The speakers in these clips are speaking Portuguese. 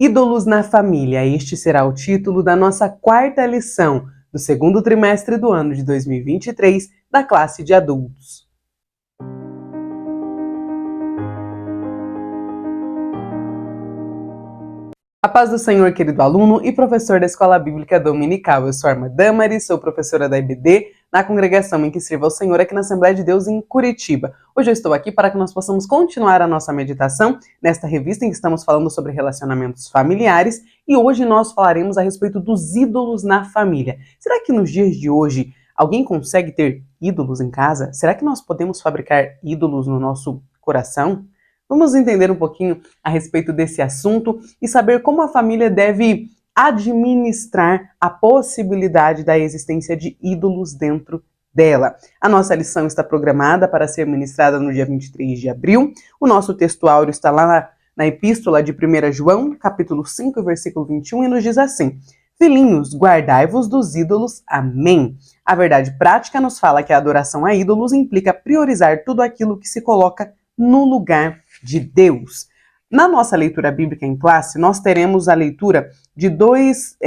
Ídolos na família, este será o título da nossa quarta lição do segundo trimestre do ano de 2023 da classe de adultos. A paz do Senhor, querido aluno e professor da Escola Bíblica Dominical. Eu sou a irmã Damaris, sou professora da EBD, na congregação em que sirvo ao Senhor aqui na Assembleia de Deus em Curitiba. Hoje eu estou aqui para que nós possamos continuar a nossa meditação nesta revista em que estamos falando sobre relacionamentos familiares e hoje nós falaremos a respeito dos ídolos na família. Será que nos dias de hoje alguém consegue ter ídolos em casa? Será que nós podemos fabricar ídolos no nosso coração? Vamos entender um pouquinho a respeito desse assunto e saber como a família deve administrar a possibilidade da existência de ídolos dentro dela. A nossa lição está programada para ser ministrada no dia 23 de abril. O nosso texto áureo está lá na epístola de 1 João, capítulo 5, versículo 21, e nos diz assim: Filhinhos, guardai-vos dos ídolos. Amém. A verdade prática nos fala que a adoração a ídolos implica priorizar tudo aquilo que se coloca no lugar de Deus. Na nossa leitura bíblica em classe, nós teremos a leitura de dois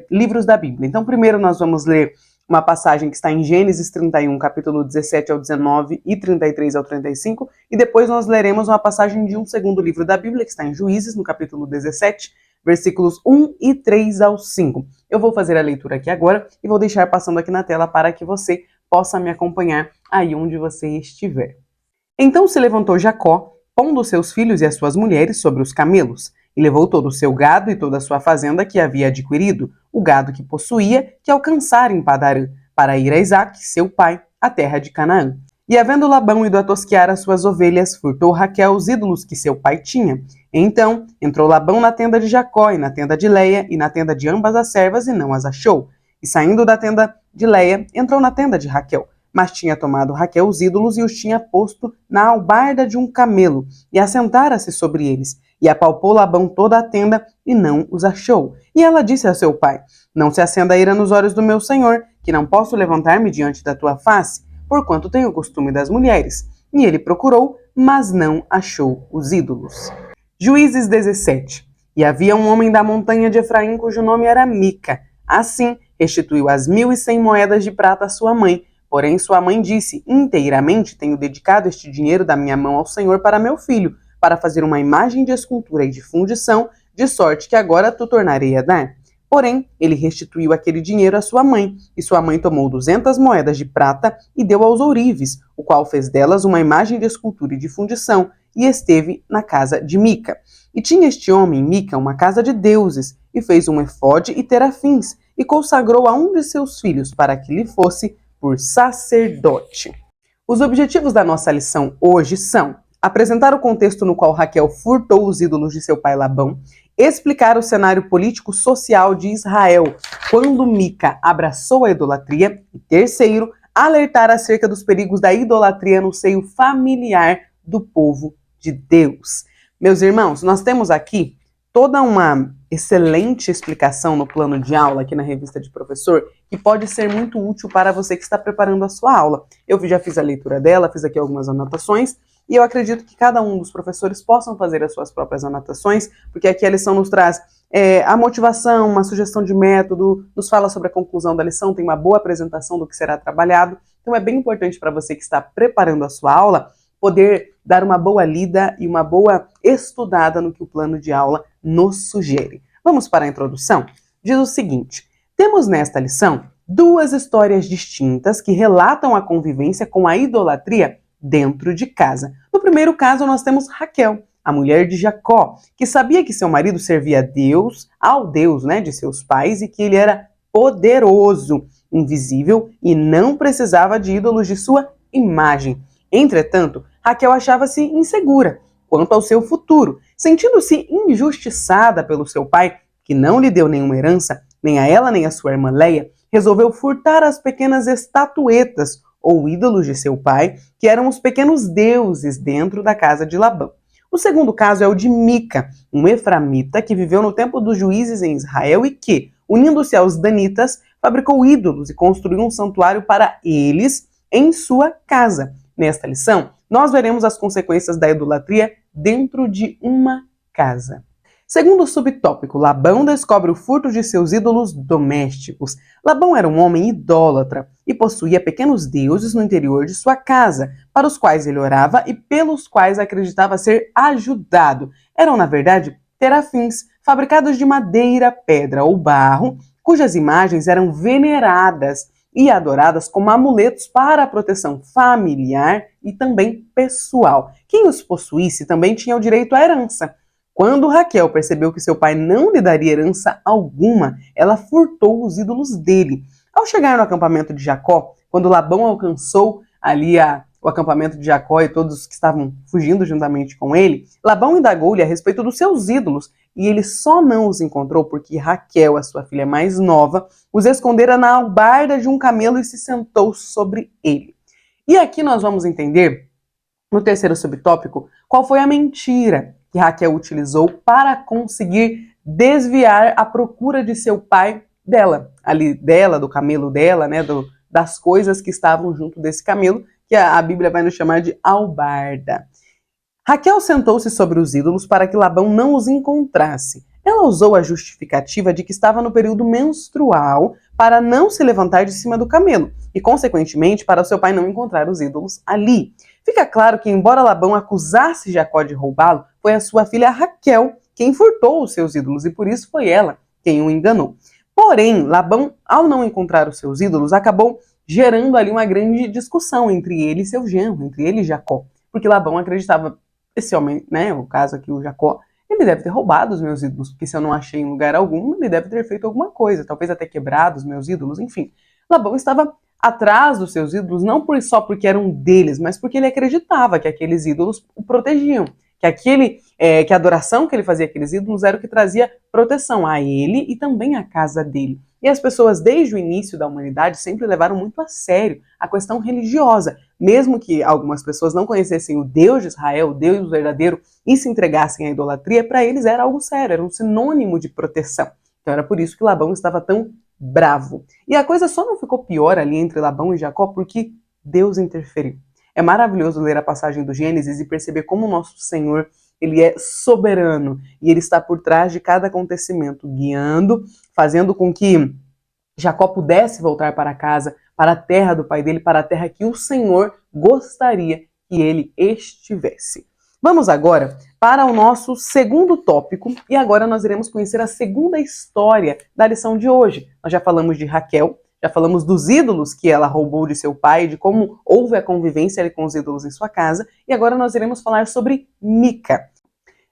livros da Bíblia. Então, primeiro nós vamos ler uma passagem que está em Gênesis 31, capítulo 17 ao 19 e 33 ao 35, e depois nós leremos uma passagem de um segundo livro da Bíblia, que está em Juízes, no capítulo 17, versículos 1 e 3 ao 5. Eu vou fazer a leitura aqui agora e vou deixar passando aqui na tela para que você possa me acompanhar aí onde você estiver. Então se levantou Jacó, pondo seus filhos e as suas mulheres sobre os camelos, e levou todo o seu gado e toda a sua fazenda que havia adquirido, o gado que possuía, que alcançara em Padarã, para ir a Isaque, seu pai, à terra de Canaã. E havendo Labão ido a tosquear as suas ovelhas, furtou Raquel os ídolos que seu pai tinha. Então entrou Labão na tenda de Jacó, e na tenda de Leia, e na tenda de ambas as servas, e não as achou. E saindo da tenda de Leia, entrou na tenda de Raquel. Mas tinha tomado Raquel os ídolos e os tinha posto na albarda de um camelo, e assentara-se sobre eles. E apalpou Labão toda a tenda, e não os achou. E ela disse a seu pai: Não se acenda a ira nos olhos do meu senhor, que não posso levantar-me diante da tua face, porquanto tenho o costume das mulheres. E ele procurou, mas não achou os ídolos. Juízes 17. E havia um homem da montanha de Efraim, cujo nome era Mica. Assim, restituiu as 1.100 moedas de prata à sua mãe. Porém, sua mãe disse: Inteiramente tenho dedicado este dinheiro da minha mão ao Senhor para meu filho, para fazer uma imagem de escultura e de fundição, de sorte que agora tu tornarei a dar. Porém, ele restituiu aquele dinheiro à sua mãe, e sua mãe tomou 200 moedas de prata e deu aos ourives, o qual fez delas uma imagem de escultura e de fundição, e esteve na casa de Mica. E tinha este homem, Mica, uma casa de deuses, e fez um efode e terafins, e consagrou a um de seus filhos para que lhe fosse por sacerdote. Os objetivos da nossa lição hoje são apresentar o contexto no qual Raquel furtou os ídolos de seu pai Labão, explicar o cenário político-social de Israel quando Mica abraçou a idolatria e, terceiro, alertar acerca dos perigos da idolatria no seio familiar do povo de Deus. Meus irmãos, nós temos aqui toda uma excelente explicação no plano de aula aqui na revista de professor, que pode ser muito útil para você que está preparando a sua aula. Eu já fiz a leitura dela, fiz aqui algumas anotações, e eu acredito que cada um dos professores possam fazer as suas próprias anotações, porque aqui a lição nos traz a motivação, uma sugestão de método, nos fala sobre a conclusão da lição, tem uma boa apresentação do que será trabalhado. Então é bem importante para você que está preparando a sua aula, poder dar uma boa lida e uma boa estudada no que o plano de aula nos sugere. Vamos para a introdução? Diz o seguinte: temos nesta lição duas histórias distintas que relatam a convivência com a idolatria dentro de casa. No primeiro caso, nós temos Raquel, a mulher de Jacó, que sabia que seu marido servia a Deus, ao Deus, de seus pais, e que ele era poderoso, invisível e não precisava de ídolos de sua imagem. Entretanto, Raquel achava-se insegura quanto ao seu futuro, sentindo-se injustiçada pelo seu pai, que não lhe deu nenhuma herança, nem a ela nem a sua irmã Leia, resolveu furtar as pequenas estatuetas ou ídolos de seu pai, que eram os pequenos deuses dentro da casa de Labão. O segundo caso é o de Mica, um eframita que viveu no tempo dos juízes em Israel e que, unindo-se aos danitas, fabricou ídolos e construiu um santuário para eles em sua casa. Nesta lição, nós veremos as consequências da idolatria dentro de uma casa. Segundo subtópico, Labão descobre o furto de seus ídolos domésticos. Labão era um homem idólatra e possuía pequenos deuses no interior de sua casa, para os quais ele orava e pelos quais acreditava ser ajudado. Eram, na verdade, terafins, fabricados de madeira, pedra ou barro, cujas imagens eram veneradas e adoradas como amuletos para a proteção familiar e também pessoal. Quem os possuísse também tinha o direito à herança. Quando Raquel percebeu que seu pai não lhe daria herança alguma, ela furtou os ídolos dele. Ao chegar no acampamento de Jacó, quando Labão alcançou ali o acampamento de Jacó e todos que estavam fugindo juntamente com ele, Labão indagou-lhe a respeito dos seus ídolos, e ele só não os encontrou porque Raquel, a sua filha mais nova, os escondera na albarda de um camelo e se sentou sobre ele. E aqui nós vamos entender, no terceiro subtópico, qual foi a mentira que Raquel utilizou para conseguir desviar a procura de seu pai dela, ali dela, do camelo dela, né, das coisas que estavam junto desse camelo, que a Bíblia vai nos chamar de albarda. Raquel sentou-se sobre os ídolos para que Labão não os encontrasse. Ela usou a justificativa de que estava no período menstrual para não se levantar de cima do camelo e, consequentemente, para o seu pai não encontrar os ídolos ali. Fica claro que, embora Labão acusasse Jacó de roubá-lo, foi a sua filha Raquel quem furtou os seus ídolos e por isso foi ela quem o enganou. Porém, Labão, ao não encontrar os seus ídolos, acabou gerando ali uma grande discussão entre ele e seu genro, entre ele e Jacó, porque Labão acreditava, esse homem, né, o caso aqui, o Jacó, ele deve ter roubado os meus ídolos, porque se eu não achei em lugar algum, ele deve ter feito alguma coisa, talvez até quebrado os meus ídolos, enfim. Labão estava atrás dos seus ídolos, não só porque eram deles, mas porque ele acreditava que aqueles ídolos o protegiam, que a adoração que ele fazia àqueles ídolos era o que trazia proteção a ele e também à casa dele. E as pessoas, desde o início da humanidade, sempre levaram muito a sério a questão religiosa. Mesmo que algumas pessoas não conhecessem o Deus de Israel, o Deus verdadeiro, e se entregassem à idolatria, para eles era algo sério, era um sinônimo de proteção. Então era por isso que Labão estava tão bravo. E a coisa só não ficou pior ali entre Labão e Jacó porque Deus interferiu. É maravilhoso ler a passagem do Gênesis e perceber como o nosso Senhor, ele é soberano e ele está por trás de cada acontecimento, guiando, fazendo com que Jacó pudesse voltar para casa, para a terra do pai dele, para a terra que o Senhor gostaria que ele estivesse. Vamos agora para o nosso segundo tópico e agora nós iremos conhecer a segunda história da lição de hoje. Nós já falamos de Raquel, já falamos dos ídolos que ela roubou de seu pai, de como houve a convivência com os ídolos em sua casa, e agora nós iremos falar sobre Mica.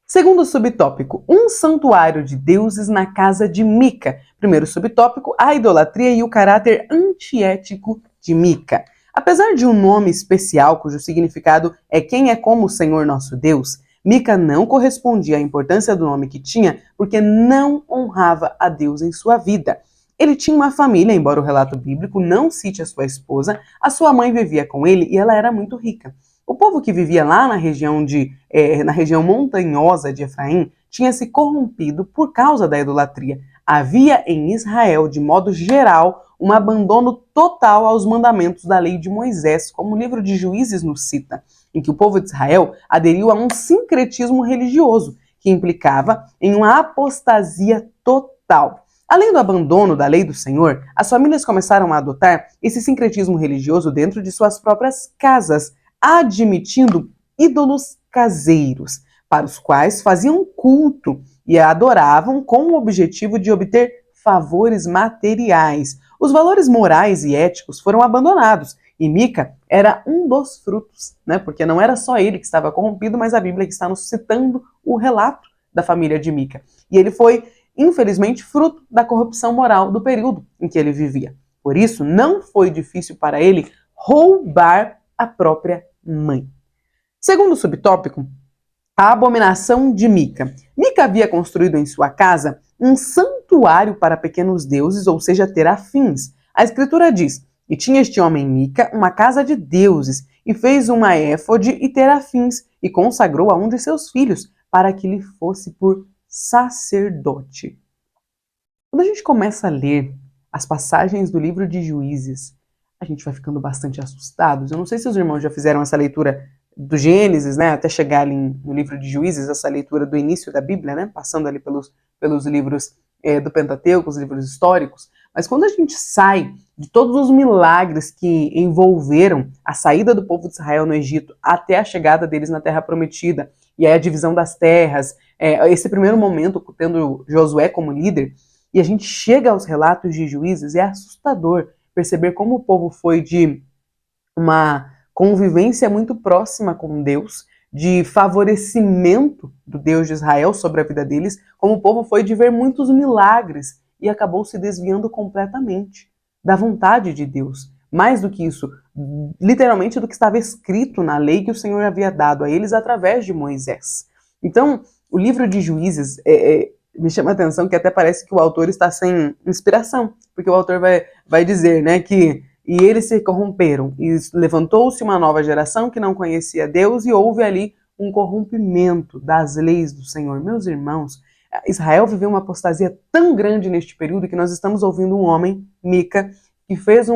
Segundo subtópico, um santuário de deuses na casa de Mica. Primeiro subtópico, a idolatria e o caráter antiético de Mica. Apesar de um nome especial cujo significado é quem é como o Senhor nosso Deus, Mica não correspondia à importância do nome que tinha porque não honrava a Deus em sua vida. Ele tinha uma família, embora o relato bíblico não cite a sua esposa, a sua mãe vivia com ele e ela era muito rica. O povo que vivia lá na região montanhosa de Efraim tinha se corrompido por causa da idolatria. Havia em Israel, de modo geral, um abandono total aos mandamentos da lei de Moisés, como o livro de Juízes nos cita, em que o povo de Israel aderiu a um sincretismo religioso, que implicava em uma apostasia total. Além do abandono da lei do Senhor, as famílias começaram a adotar esse sincretismo religioso dentro de suas próprias casas, admitindo ídolos caseiros, para os quais faziam culto e adoravam com o objetivo de obter favores materiais. Os valores morais e éticos foram abandonados, e Mica era um dos frutos, né? Porque não era só ele que estava corrompido, mas a Bíblia que está nos citando o relato da família de Mica. E ele foi, infelizmente, fruto da corrupção moral do período em que ele vivia. Por isso, não foi difícil para ele roubar a própria mãe. Segundo o subtópico, a abominação de Mica. Mica havia construído em sua casa um santuário para pequenos deuses, ou seja, terafins. A escritura diz, e tinha este homem Mica uma casa de deuses, e fez uma éfode e terafins, e consagrou a um de seus filhos, para que lhe fosse por sacerdote. Quando a gente começa a ler as passagens do livro de Juízes, a gente vai ficando bastante assustados. Eu não sei se os irmãos já fizeram essa leitura do Gênesis, né, até chegar ali no livro de Juízes, essa leitura do início da Bíblia, né, passando ali pelos livros do Pentateuco, os livros históricos. Mas quando a gente sai de todos os milagres que envolveram a saída do povo de Israel no Egito até a chegada deles na Terra Prometida, e aí a divisão das terras, esse primeiro momento tendo Josué como líder, e a gente chega aos relatos de Juízes, é assustador perceber como o povo foi de uma convivência muito próxima com Deus, de favorecimento do Deus de Israel sobre a vida deles, como o povo foi de ver muitos milagres e acabou se desviando completamente da vontade de Deus. Mais do que isso, literalmente do que estava escrito na lei que o Senhor havia dado a eles através de Moisés. Então, o livro de Juízes me chama a atenção que até parece que o autor está sem inspiração, porque o autor vai dizer, né, que e eles se corromperam, e levantou-se uma nova geração que não conhecia Deus, e houve ali um corrompimento das leis do Senhor. Meus irmãos, Israel viveu uma apostasia tão grande neste período que nós estamos ouvindo um homem, Mica, que fez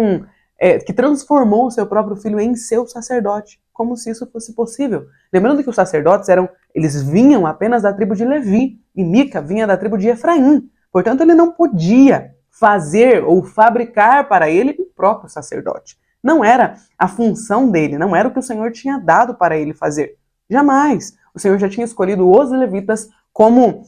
que transformou o seu próprio filho em seu sacerdote, como se isso fosse possível. Lembrando que os sacerdotes eles vinham apenas da tribo de Levi, e Mica vinha da tribo de Efraim. Portanto, ele não podia fazer ou fabricar para ele o próprio sacerdote. Não era a função dele, não era o que o Senhor tinha dado para ele fazer. Jamais. O Senhor já tinha escolhido os levitas como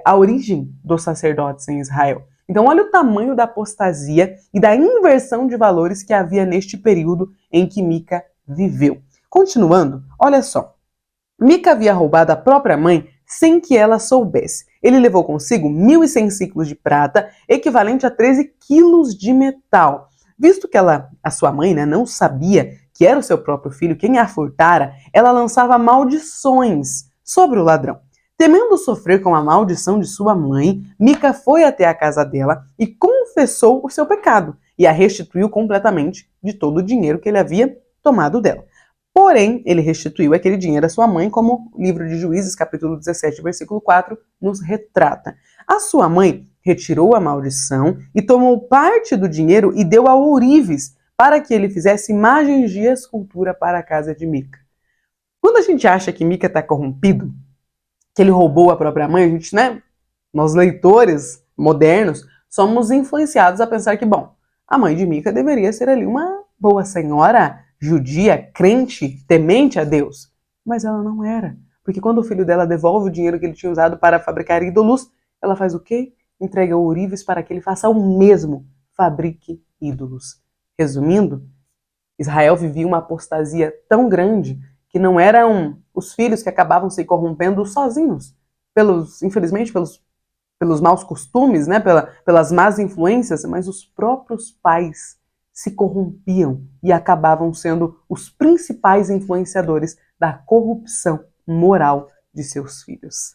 a origem dos sacerdotes em Israel. Então, olha o tamanho da apostasia e da inversão de valores que havia neste período em que Mica viveu. Continuando, olha só. Mica havia roubado a própria mãe sem que ela soubesse. Ele levou consigo 1.100 ciclos de prata, equivalente a 13 quilos de metal. Visto que a sua mãe, né, não sabia que era o seu próprio filho quem a furtara, ela lançava maldições sobre o ladrão. Temendo sofrer com a maldição de sua mãe, Mica foi até a casa dela e confessou o seu pecado, e a restituiu completamente de todo o dinheiro que ele havia tomado dela. Porém, ele restituiu aquele dinheiro à sua mãe, como o livro de Juízes, capítulo 17, versículo 4, nos retrata. A sua mãe retirou a maldição e tomou parte do dinheiro e deu a ourives para que ele fizesse imagens de escultura para a casa de Mica. Quando a gente acha que Mica está corrompido, que ele roubou a própria mãe, a gente, né, nós leitores modernos, somos influenciados a pensar que, bom, a mãe de Mica deveria ser ali uma boa senhora, judia, crente, temente a Deus. Mas ela não era. Porque quando o filho dela devolve o dinheiro que ele tinha usado para fabricar ídolos, ela faz o quê? Entrega ourives para que ele faça o mesmo. Fabrique ídolos. Resumindo, Israel vivia uma apostasia tão grande que não eram os filhos que acabavam se corrompendo sozinhos. Infelizmente, pelos maus costumes, né? Pelas más influências, mas os próprios pais se corrompiam e acabavam sendo os principais influenciadores da corrupção moral de seus filhos.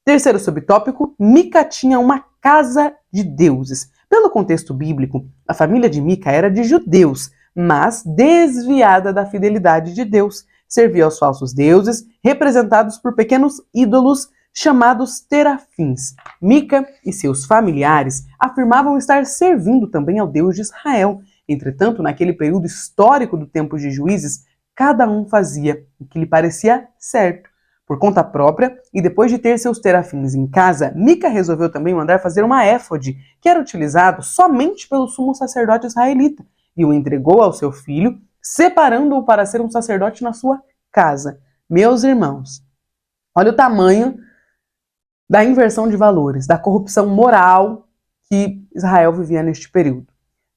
Terceiro subtópico, Mica tinha uma casa de deuses. Pelo contexto bíblico, a família de Mica era de judeus, mas desviada da fidelidade de Deus. Servia aos falsos deuses, representados por pequenos ídolos chamados terafins. Mica e seus familiares afirmavam estar servindo também ao Deus de Israel. Entretanto, naquele período histórico do tempo de Juízes, cada um fazia o que lhe parecia certo. Por conta própria, e depois de ter seus terafins em casa, Mica resolveu também mandar fazer uma éfode, que era utilizado somente pelo sumo sacerdote israelita, e o entregou ao seu filho, separando-o para ser um sacerdote na sua casa. Meus irmãos, olha o tamanho da inversão de valores, da corrupção moral que Israel vivia neste período.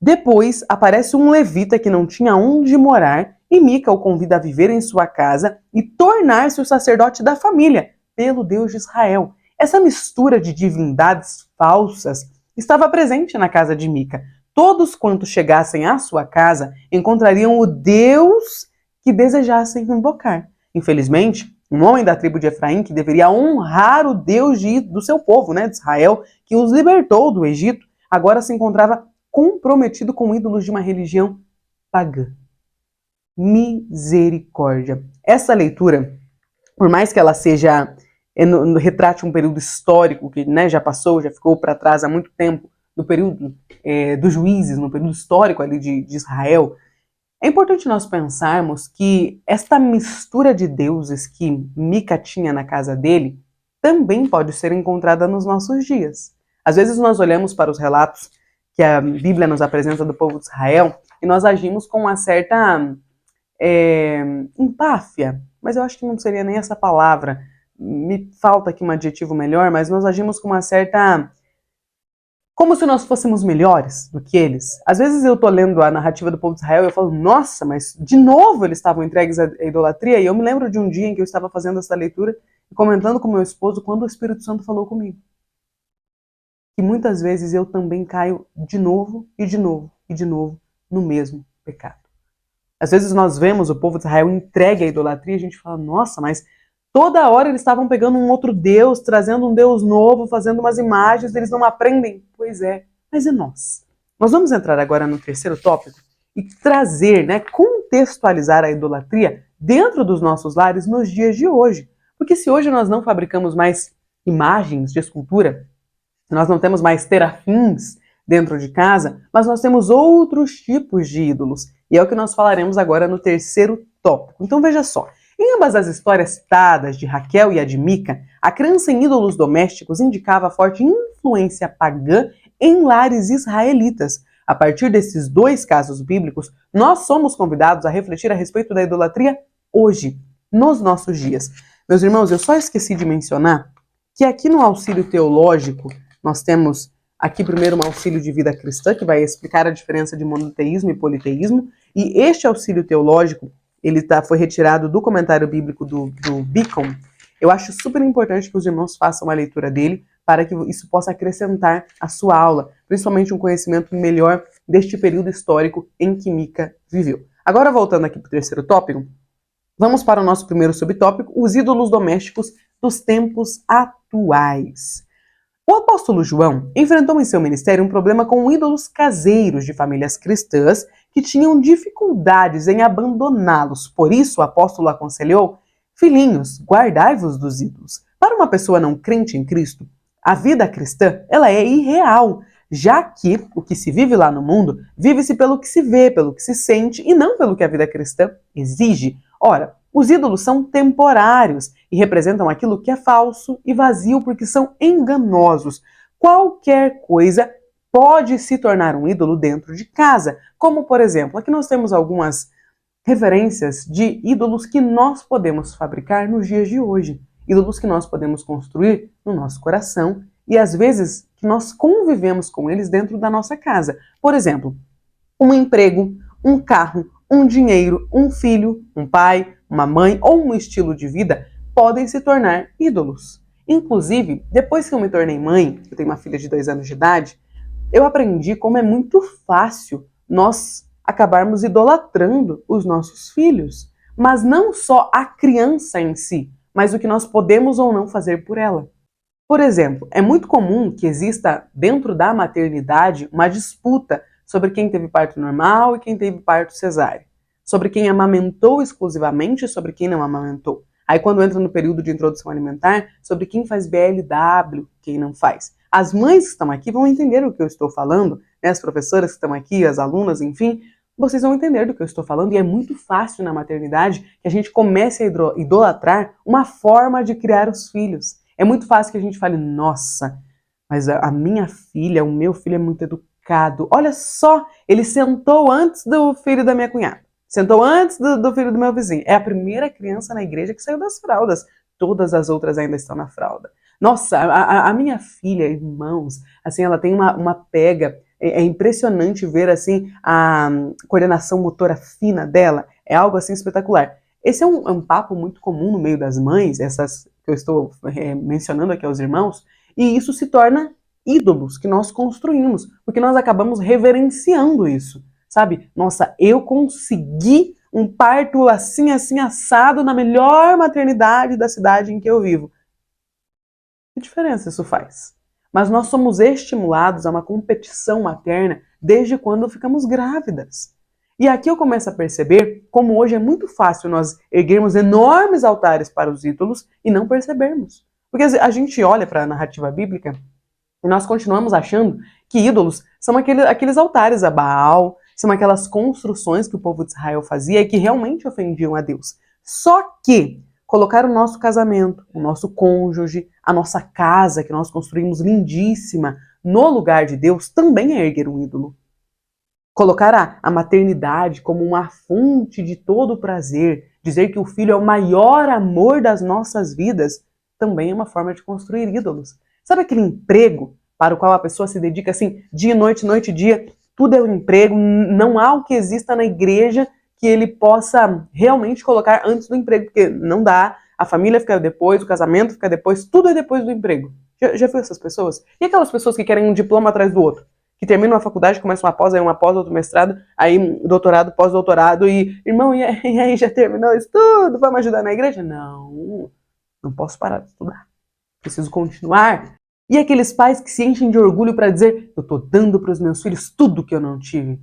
Depois aparece um levita que não tinha onde morar e Mica o convida a viver em sua casa e tornar-se o sacerdote da família, pelo Deus de Israel. Essa mistura de divindades falsas estava presente na casa de Mica. Todos quantos chegassem à sua casa encontrariam o Deus que desejassem invocar. Infelizmente, um homem da tribo de Efraim que deveria honrar o Deus do seu povo, né, de Israel, que os libertou do Egito, agora se encontrava comprometido com ídolos de uma religião pagã. Misericórdia. Essa leitura, por mais que ela seja retrate um período histórico que, né, já passou, já ficou para trás há muito tempo, no período dos juízes, no período histórico ali de Israel, É importante nós pensarmos que esta mistura de deuses que Mica tinha na casa dele também pode ser encontrada nos nossos dias. Às vezes nós olhamos para os relatos que a Bíblia nos apresenta do povo de Israel e nós agimos com uma certa empáfia, mas eu acho que não seria nem essa palavra. Me falta aqui um adjetivo melhor, mas nós agimos com uma certa como se nós fôssemos melhores do que eles. Às vezes eu tô lendo a narrativa do povo de Israel e eu falo, nossa, mas de novo eles estavam entregues à idolatria. E eu me lembro de um dia em que eu estava fazendo essa leitura e comentando com meu esposo quando o Espírito Santo falou comigo. Que muitas vezes eu também caio de novo e de novo e de novo no mesmo pecado. Às vezes nós vemos o povo de Israel entregue à idolatria e a gente fala, nossa, mas toda hora eles estavam pegando um outro Deus, trazendo um Deus novo, fazendo umas imagens, eles não aprendem. Pois é, mas e nós? Nós vamos entrar agora no terceiro tópico e trazer, contextualizar a idolatria dentro dos nossos lares nos dias de hoje. Porque se hoje nós não fabricamos mais imagens de escultura, nós não temos mais terafins dentro de casa, mas nós temos outros tipos de ídolos. E é o que nós falaremos agora no terceiro tópico. Então veja só, em ambas as histórias citadas de Raquel e a de Mica, a crença em ídolos domésticos indicava forte influência pagã em lares israelitas. A partir desses dois casos bíblicos, nós somos convidados a refletir a respeito da idolatria hoje, nos nossos dias. Meus irmãos, eu só esqueci de mencionar que aqui no auxílio teológico, nós temos aqui primeiro um auxílio de vida cristã, que vai explicar a diferença de monoteísmo e politeísmo, e este auxílio teológico, ele foi retirado do comentário bíblico do Beacon. Eu acho super importante que os irmãos façam a leitura dele, para que isso possa acrescentar à sua aula, principalmente um conhecimento melhor deste período histórico em que Mica viveu. Agora, voltando aqui para o terceiro tópico, vamos para o nosso primeiro subtópico, os ídolos domésticos dos tempos atuais. O apóstolo João enfrentou em seu ministério um problema com ídolos caseiros de famílias cristãs que tinham dificuldades em abandoná-los. Por isso, o apóstolo aconselhou: filhinhos, guardai-vos dos ídolos. Para uma pessoa não crente em Cristo, a vida cristã ela é irreal, já que o que se vive lá no mundo vive-se pelo que se vê, pelo que se sente e não pelo que a vida cristã exige. Ora, os ídolos são temporários e representam aquilo que é falso e vazio porque são enganosos. Qualquer coisa pode se tornar um ídolo dentro de casa, como por exemplo, aqui nós temos algumas referências de ídolos que nós podemos fabricar nos dias de hoje, ídolos que nós podemos construir no nosso coração e às vezes que nós convivemos com eles dentro da nossa casa. Por exemplo, um emprego, um carro, um dinheiro, um filho, um pai, uma mãe ou um estilo de vida podem se tornar ídolos. Inclusive, depois que eu me tornei mãe, eu tenho uma filha de 2 anos de idade, eu aprendi como é muito fácil nós acabarmos idolatrando os nossos filhos. Mas não só a criança em si, mas o que nós podemos ou não fazer por ela. Por exemplo, é muito comum que exista dentro da maternidade uma disputa sobre quem teve parto normal e quem teve parto cesáreo, sobre quem amamentou exclusivamente e sobre quem não amamentou. Aí quando entra no período de introdução alimentar, sobre quem faz BLW, quem não faz. As mães que estão aqui vão entender o que eu estou falando, né? As professoras que estão aqui, as alunas, enfim, vocês vão entender do que eu estou falando e é muito fácil na maternidade que a gente comece a idolatrar uma forma de criar os filhos. É muito fácil que a gente fale, nossa, mas a minha filha, o meu filho é muito educado. Olha só, ele sentou antes do filho da minha cunhada. Sentou antes do filho do meu vizinho. É a primeira criança na igreja que saiu das fraldas. Todas as outras ainda estão na fralda. Nossa, a minha filha, irmãos, assim, ela tem uma pega. É impressionante ver, assim, a coordenação motora fina dela. É algo, assim, espetacular. Esse é um papo muito comum no meio das mães, essas que eu estou mencionando aqui aos irmãos, e isso se torna ídolos que nós construímos, porque nós acabamos reverenciando isso, sabe? Nossa, eu consegui um parto assim, assim, assado na melhor maternidade da cidade em que eu vivo. Que diferença isso faz? Mas nós somos estimulados a uma competição materna desde quando ficamos grávidas. E aqui eu começo a perceber como hoje é muito fácil nós erguermos enormes altares para os ídolos e não percebermos. Porque a gente olha para a narrativa bíblica e nós continuamos achando que ídolos são aqueles altares a Baal, são aquelas construções que o povo de Israel fazia e que realmente ofendiam a Deus. Só que colocar o nosso casamento, o nosso cônjuge, a nossa casa que nós construímos lindíssima no lugar de Deus também é erguer um ídolo. Colocar a maternidade como uma fonte de todo prazer, dizer que o filho é o maior amor das nossas vidas, também é uma forma de construir ídolos. Sabe aquele emprego para o qual a pessoa se dedica assim, dia e noite e dia, tudo é um emprego, não há o que exista na igreja que ele possa realmente colocar antes do emprego, porque não dá, a família fica depois, o casamento fica depois, tudo é depois do emprego. Já viu essas pessoas? E aquelas pessoas que querem um diploma atrás do outro? Que terminam a faculdade, começam uma pós, aí uma pós, outro mestrado, aí doutorado, pós-doutorado, e irmão, e aí já terminou isso tudo? Vamos ajudar na igreja? Não posso parar de estudar. Preciso continuar. E aqueles pais que se enchem de orgulho para dizer, eu estou dando para os meus filhos tudo que eu não tive.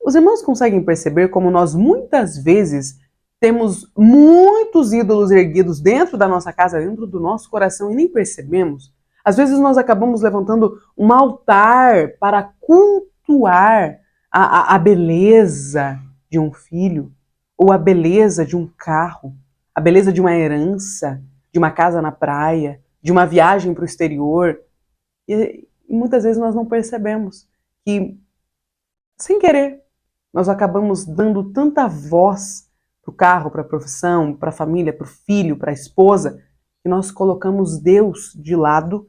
Os irmãos conseguem perceber como nós muitas vezes temos muitos ídolos erguidos dentro da nossa casa, dentro do nosso coração e nem percebemos? Às vezes nós acabamos levantando um altar para cultuar a beleza de um filho, ou a beleza de um carro, a beleza de uma herança, de uma casa na praia, de uma viagem para o exterior. E muitas vezes nós não percebemos que, sem querer, nós acabamos dando tanta voz para o carro, para a profissão, para a família, para o filho, para a esposa, que nós colocamos Deus de lado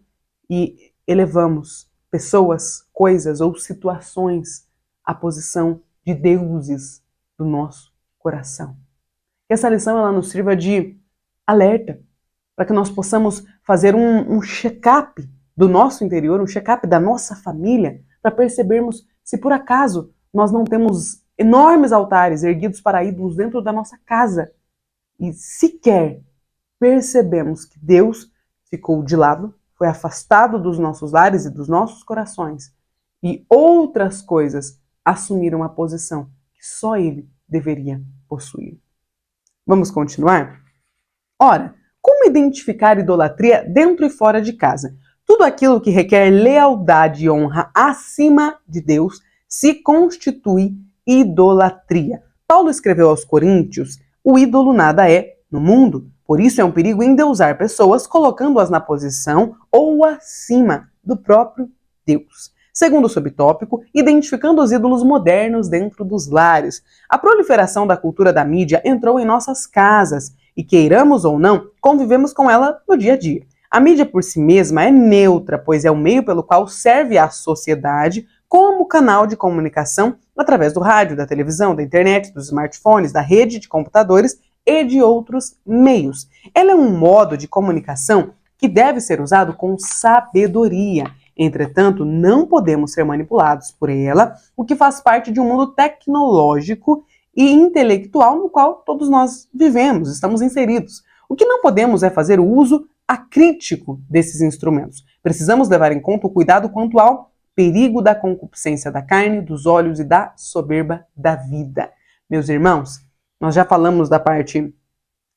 e elevamos pessoas, coisas ou situações à posição de deuses do nosso coração. Que essa lição ela nos sirva de alerta, para que nós possamos fazer um check-up do nosso interior, um check-up da nossa família, para percebermos se por acaso nós não temos enormes altares erguidos para ídolos dentro da nossa casa e sequer percebemos que Deus ficou de lado, foi afastado dos nossos lares e dos nossos corações e outras coisas assumiram a posição que só Ele deveria possuir. Vamos continuar? Ora, como identificar idolatria dentro e fora de casa? Tudo aquilo que requer lealdade e honra acima de Deus se constitui idolatria. Paulo escreveu aos Coríntios: o ídolo nada é no mundo, por isso é um perigo endeusar pessoas colocando-as na posição ou acima do próprio Deus. Segundo o subtópico, identificando os ídolos modernos dentro dos lares. A proliferação da cultura da mídia entrou em nossas casas e, queiramos ou não, convivemos com ela no dia a dia. A mídia por si mesma é neutra, pois é o meio pelo qual serve à sociedade como canal de comunicação através do rádio, da televisão, da internet, dos smartphones, da rede de computadores e de outros meios. Ela é um modo de comunicação que deve ser usado com sabedoria. Entretanto, não podemos ser manipulados por ela, o que faz parte de um mundo tecnológico e intelectual no qual todos nós vivemos, estamos inseridos. O que não podemos é fazer o uso acrítico desses instrumentos. Precisamos levar em conta o cuidado quanto ao perigo da concupiscência da carne, dos olhos e da soberba da vida. Meus irmãos, nós já falamos da parte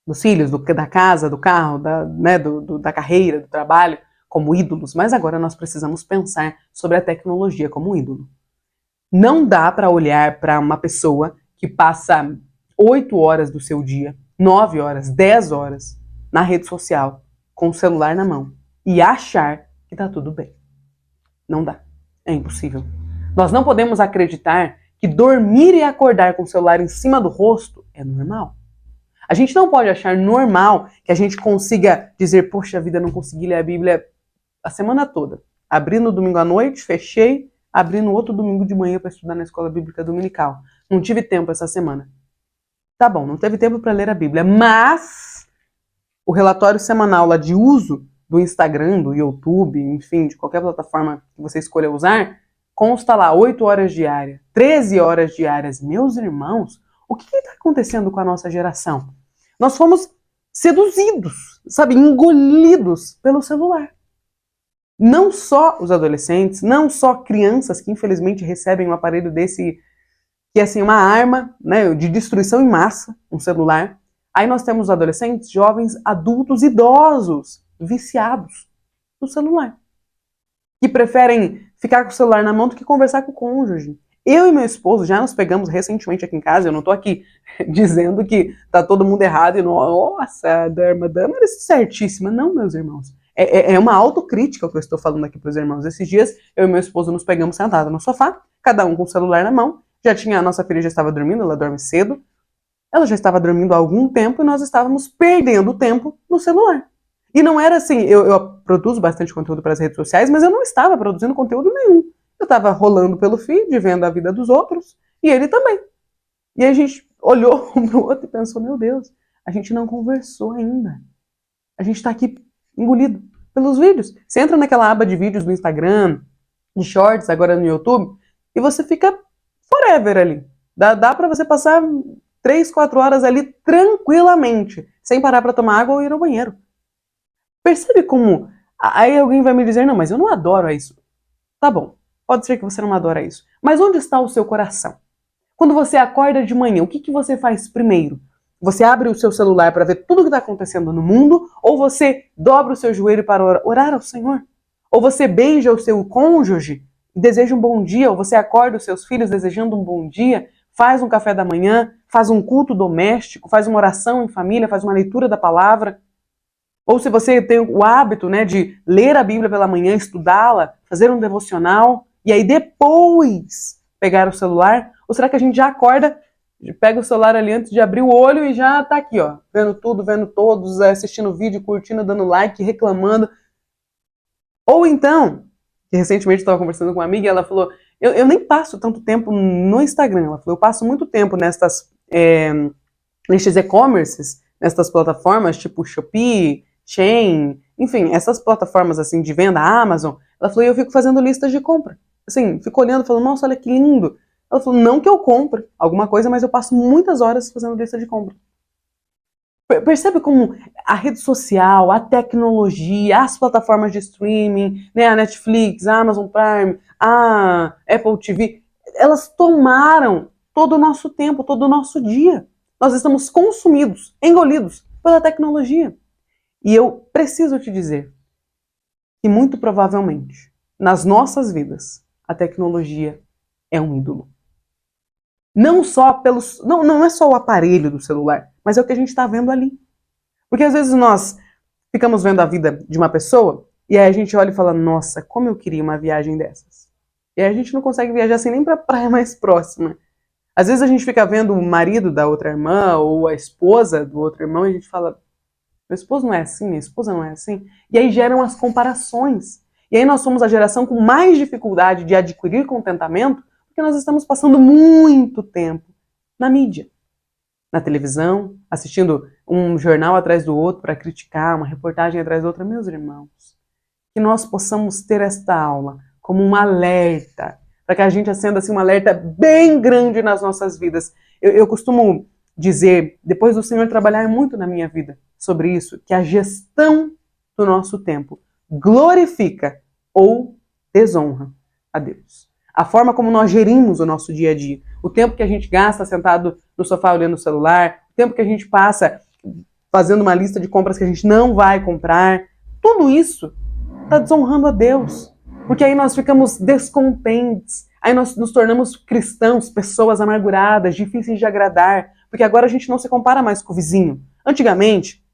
dos filhos, da casa, do carro, da carreira, do trabalho, como ídolos, mas agora nós precisamos pensar sobre a tecnologia como ídolo. Não dá para olhar para uma pessoa que passa 8 horas do seu dia, 9 horas, 10 horas na rede social, com o celular na mão, e achar que está tudo bem. Não dá. É impossível. Nós não podemos acreditar que dormir e acordar com o celular em cima do rosto é normal. A gente não pode achar normal que a gente consiga dizer, poxa vida, não consegui ler a Bíblia a semana toda. Abri no domingo à noite, fechei, abri no outro domingo de manhã para estudar na escola bíblica dominical. Não tive tempo essa semana. Tá bom, não teve tempo para ler a Bíblia, mas o relatório semanal lá de uso do Instagram, do YouTube, enfim, de qualquer plataforma que você escolha usar, consta lá 8 horas diárias, 13 horas diárias. Meus irmãos, o que está acontecendo com a nossa geração? Nós fomos seduzidos, sabe, engolidos pelo celular. Não só os adolescentes, não só crianças que infelizmente recebem um aparelho desse, que é assim uma arma, né, de destruição em massa, um celular. Aí nós temos adolescentes, jovens, adultos, idosos, viciados no celular, que preferem ficar com o celular na mão do que conversar com o cônjuge. Eu e meu esposo já nos pegamos recentemente aqui em casa, eu não tô aqui dizendo que tá todo mundo errado e nossa, a irmã Damaris é certíssima. Não, meus irmãos. É uma autocrítica o que eu estou falando aqui pros irmãos. Esses dias, eu e meu esposo nos pegamos sentados no sofá, cada um com o celular na mão. A nossa filha já estava dormindo, ela dorme cedo. Ela já estava dormindo há algum tempo e nós estávamos perdendo tempo no celular. E não era assim, eu produzo bastante conteúdo para as redes sociais, mas eu não estava produzindo conteúdo nenhum. Eu estava rolando pelo feed, vendo a vida dos outros, e ele também. E aí a gente olhou um pro outro e pensou, meu Deus, a gente não conversou ainda. A gente está aqui engolido pelos vídeos. Você entra naquela aba de vídeos do Instagram, de shorts, agora no YouTube, e você fica forever ali. Dá para você passar 3, 4 horas ali tranquilamente, sem parar para tomar água ou ir ao banheiro. Percebe como... Aí alguém vai me dizer, não, mas eu não adoro isso. Tá bom, pode ser que você não adora isso. Mas onde está o seu coração? Quando você acorda de manhã, o que você faz primeiro? Você abre o seu celular para ver tudo o que está acontecendo no mundo? Ou você dobra o seu joelho para orar ao Senhor? Ou você beija o seu cônjuge e deseja um bom dia? Ou você acorda os seus filhos desejando um bom dia? Faz um café da manhã? Faz um culto doméstico? Faz uma oração em família? Faz uma leitura da palavra? Ou se você tem o hábito, né, de ler a Bíblia pela manhã, estudá-la, fazer um devocional, e aí depois pegar o celular? Ou será que a gente já acorda, pega o celular ali antes de abrir o olho e já tá aqui, ó, vendo tudo, vendo todos, assistindo vídeo, curtindo, dando like, reclamando? Ou então, que recentemente eu estava conversando com uma amiga e ela falou, eu nem passo tanto tempo no Instagram. Ela falou, eu passo muito tempo nestes e-commerces, nestas plataformas tipo Shopee, Shein, enfim, essas plataformas assim de venda, Amazon. Ela falou, eu fico fazendo listas de compra. Assim, fico olhando, falando, nossa, olha que lindo. Ela falou, não que eu compre alguma coisa, mas eu passo muitas horas fazendo lista de compra. Percebe como a rede social, a tecnologia, as plataformas de streaming, né, a Netflix, a Amazon Prime, a Apple TV, elas tomaram todo o nosso tempo, todo o nosso dia. Nós estamos consumidos, engolidos pela tecnologia. E eu preciso te dizer que muito provavelmente, nas nossas vidas, a tecnologia é um ídolo. Não só pelos... Não é só o aparelho do celular, mas é o que a gente está vendo ali. Porque às vezes nós ficamos vendo a vida de uma pessoa e aí a gente olha e fala, nossa, como eu queria uma viagem dessas. E aí a gente não consegue viajar assim nem para a praia mais próxima. Às vezes a gente fica vendo o marido da outra irmã ou a esposa do outro irmão e a gente fala, meu esposo não é assim, minha esposa não é assim. E aí geram as comparações. E aí nós somos a geração com mais dificuldade de adquirir contentamento porque nós estamos passando muito tempo na mídia. Na televisão, assistindo um jornal atrás do outro para criticar, uma reportagem atrás da outra. Meus irmãos, que nós possamos ter esta aula como um alerta, para que a gente acenda assim, um alerta bem grande nas nossas vidas. Eu costumo dizer, depois do Senhor trabalhar muito na minha vida sobre isso, que a gestão do nosso tempo glorifica ou desonra a Deus. A forma como nós gerimos o nosso dia a dia, o tempo que a gente gasta sentado no sofá olhando o celular, o tempo que a gente passa fazendo uma lista de compras que a gente não vai comprar, tudo isso está desonrando a Deus. Porque aí nós ficamos descontentes, aí nós nos tornamos cristãos, pessoas amarguradas, difíceis de agradar, porque agora a gente não se compara mais com o vizinho. Antigamente,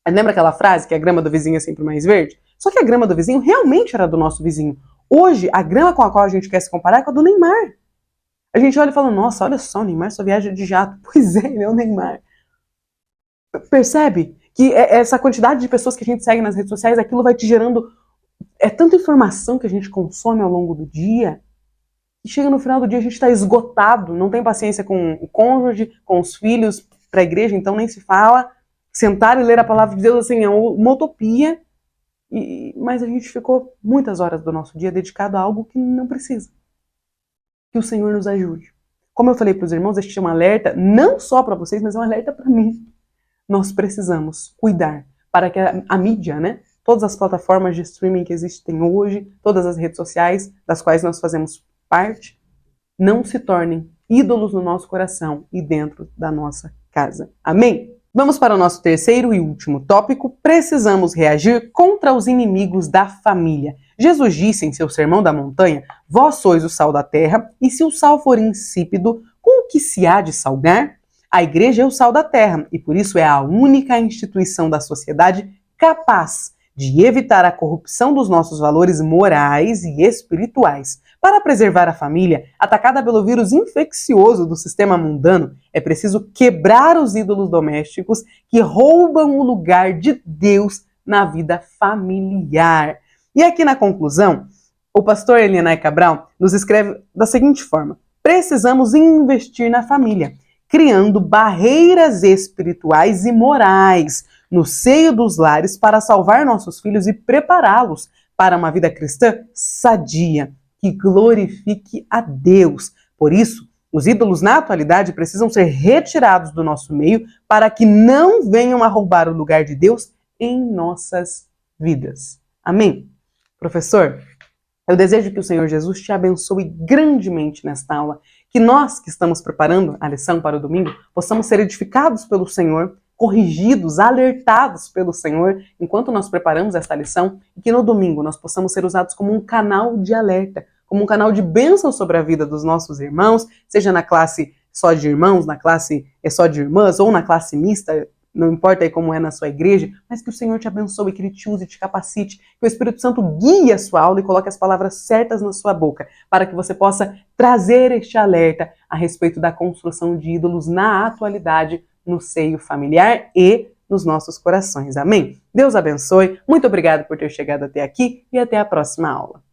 lembra aquela frase que a grama do vizinho é sempre mais verde? Só que a grama do vizinho realmente era do nosso vizinho. Hoje, a grama com a qual a gente quer se comparar é com a do Neymar. A gente olha e fala, nossa, olha só, o Neymar só viaja de jato. Pois é, ele é o Neymar. Percebe que essa quantidade de pessoas que a gente segue nas redes sociais, aquilo vai te gerando... É tanta informação que a gente consome ao longo do dia, e chega no final do dia a gente está esgotado, não tem paciência com o cônjuge, com os filhos, para a igreja, então nem se fala. Sentar e ler a palavra de Deus assim, é uma utopia, mas a gente ficou muitas horas do nosso dia dedicado a algo que não precisa. Que o Senhor nos ajude. Como eu falei para os irmãos, este é um alerta, não só para vocês, mas é um alerta para mim. Nós precisamos cuidar para que a mídia, né, todas as plataformas de streaming que existem hoje, todas as redes sociais das quais nós fazemos parte, não se tornem ídolos no nosso coração e dentro da nossa casa. Amém? Vamos para o nosso terceiro e último tópico. Precisamos reagir contra os inimigos da família. Jesus disse em seu Sermão da Montanha: vós sois o sal da terra, e se o sal for insípido, com o que se há de salgar? A igreja é o sal da terra, e por isso é a única instituição da sociedade capaz de evitar a corrupção dos nossos valores morais e espirituais. Para preservar a família, atacada pelo vírus infeccioso do sistema mundano, é preciso quebrar os ídolos domésticos que roubam o lugar de Deus na vida familiar. E aqui na conclusão, o pastor Elianai Cabral nos escreve da seguinte forma: precisamos investir na família, criando barreiras espirituais e morais no seio dos lares para salvar nossos filhos e prepará-los para uma vida cristã sadia, que glorifique a Deus. Por isso, os ídolos na atualidade precisam ser retirados do nosso meio para que não venham a roubar o lugar de Deus em nossas vidas. Amém? Professor, eu desejo que o Senhor Jesus te abençoe grandemente nesta aula, que nós que estamos preparando a lição para o domingo possamos ser edificados pelo Senhor, corrigidos, alertados pelo Senhor enquanto nós preparamos esta lição, e que no domingo nós possamos ser usados como um canal de alerta, como um canal de bênção sobre a vida dos nossos irmãos, seja na classe só de irmãos, na classe só de irmãs, ou na classe mista, não importa aí como é na sua igreja, mas que o Senhor te abençoe, que Ele te use, te capacite, que o Espírito Santo guie a sua aula e coloque as palavras certas na sua boca, para que você possa trazer este alerta a respeito da construção de ídolos na atualidade, no seio familiar e nos nossos corações. Amém? Deus abençoe, muito obrigado por ter chegado até aqui e até a próxima aula.